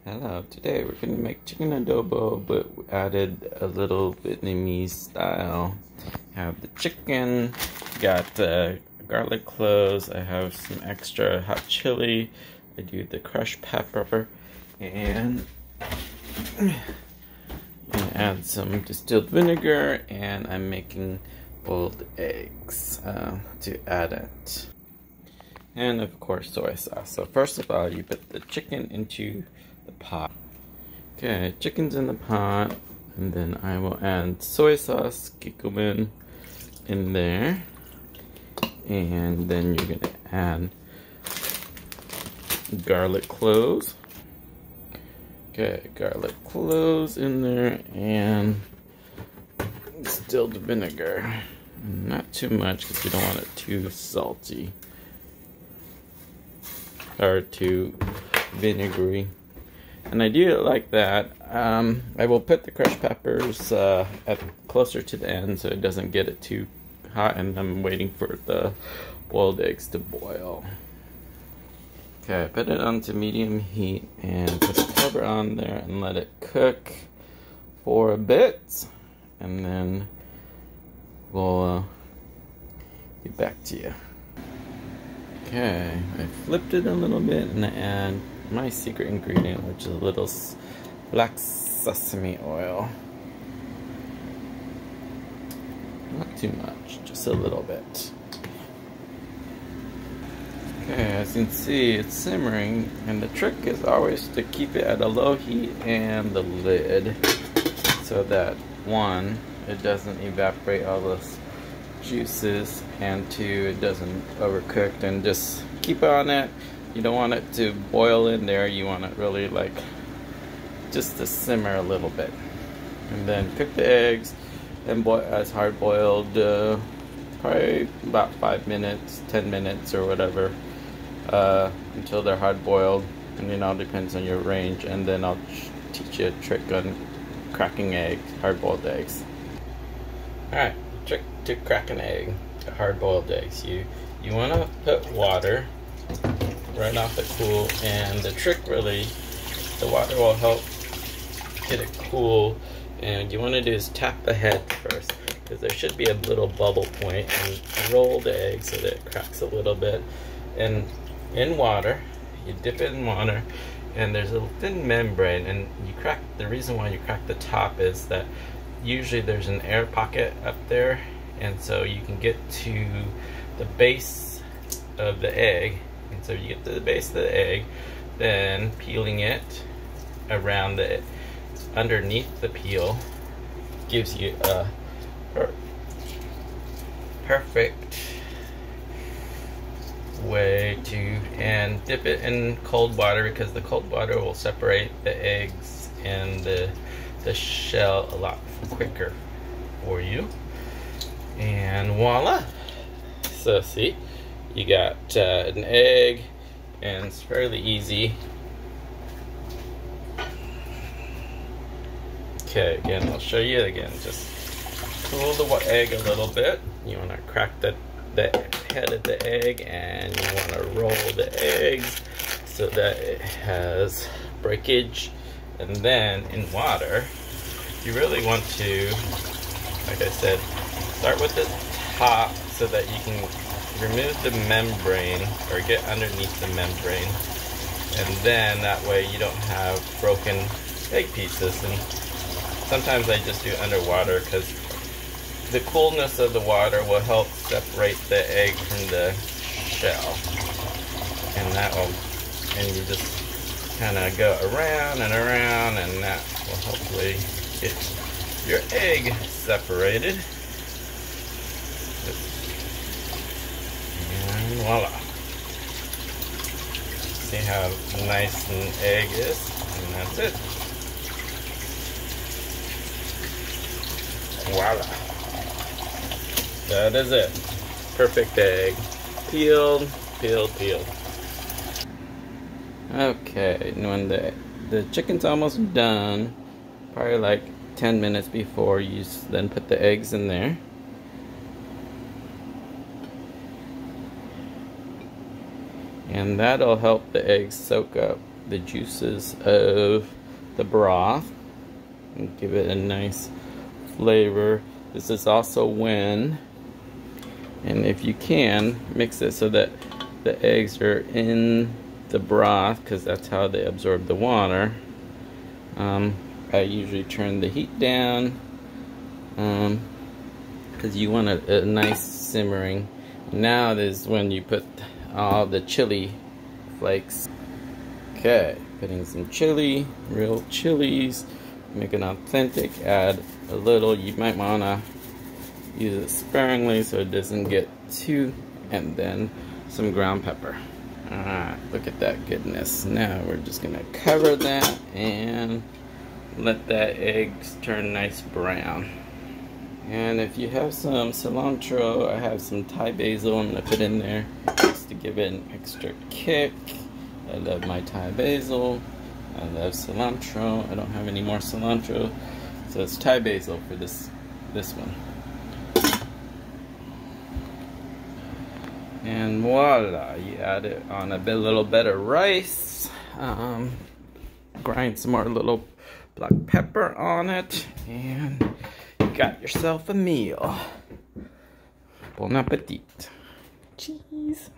Hello, today we're going to make chicken adobo, but we added a little Vietnamese style. Have the chicken, got garlic cloves, I have some extra hot chili, I do the crushed pepper, and add some distilled vinegar, and I'm making boiled eggs to add it. And of course soy sauce. So first of all, you put the chicken into the pot. Okay, chicken's in the pot, and then I will add soy sauce, kikkoman in there, and then you're gonna add garlic cloves. Okay, garlic cloves in there, and distilled vinegar. Not too much because we don't want it too salty or too vinegary. And I do it like that. I will put the crushed peppers closer to the end so it doesn't get it too hot, and I'm waiting for the boiled eggs to boil. Okay, I put it onto medium heat and put the cover on there and let it cook for a bit, and then we'll get back to you. Okay, I flipped it a little bit and I add my secret ingredient, which is a little black sesame oil. Not too much, just a little bit. Okay, as you can see, it's simmering, and the trick is always to keep it at a low heat and the lid, so that one, it doesn't evaporate all those juices, and two, it doesn't overcook, and just keep on it. You don't want it to boil in there, you want it really like just to simmer a little bit. And then cook the eggs and boil as hard boiled, probably about 5 minutes, 10 minutes or whatever, until they're hard boiled, and it all depends on your range. And then I'll teach you a trick on cracking eggs, hard boiled eggs. Alright, trick to crack an egg, hard boiled eggs. You want to put water right off the cool, and the trick really, the water will help get it cool, and you want to do is tap the head first, because there should be a little bubble point, and roll the egg so that it cracks a little bit. And in water, you dip it in water, and there's a thin membrane, and you crack, the reason why you crack the top is that usually there's an air pocket up there, and so you can get to the base of the egg. And so you get to the base of the egg, then peeling it around the underneath the peel gives you a perfect way to, and dip it in cold water, because the cold water will separate the eggs and the shell a lot quicker for you. And voila! So see, you got an egg, and it's fairly easy. Okay, again, I'll show you again. Just cool the egg a little bit. You want to crack the head of the egg, and you want to roll the eggs so that it has breakage. And then in water, you really want to, like I said, start with the top so that you can remove the membrane, or get underneath the membrane, and then that way you don't have broken egg pieces. And sometimes I just do underwater, because the coolness of the water will help separate the egg from the shell, and that will, and you just kind of go around and around, and that will hopefully get your egg separated. And voila. See how nice an egg is? And that's it. Voila. That is it. Perfect egg. Peeled, peeled, peeled. Okay, and when the chicken's almost done, probably like 10 minutes before, you then put the eggs in there. And that'll help the eggs soak up the juices of the broth and give it a nice flavor. This is also when, and if you can, mix it so that the eggs are in the broth, because that's how they absorb the water. I usually turn the heat down because you want a nice simmering. Now is when you put all the chili flakes. Okay, putting some chili, real chilies, make it authentic. Add a little, you might want to use it sparingly so it doesn't get too, and then some ground pepper. Alright, look at that goodness. Now we're just gonna cover that and let that eggs turn nice brown. And if you have some cilantro, I have some Thai basil I'm gonna put in there just to give it an extra kick. I love my Thai basil. I love cilantro. I don't have any more cilantro, so it's Thai basil for this one. And voila, you add it on a little bit of rice. Grind some more little black pepper on it, and you got yourself a meal. Bon appetit. Cheese.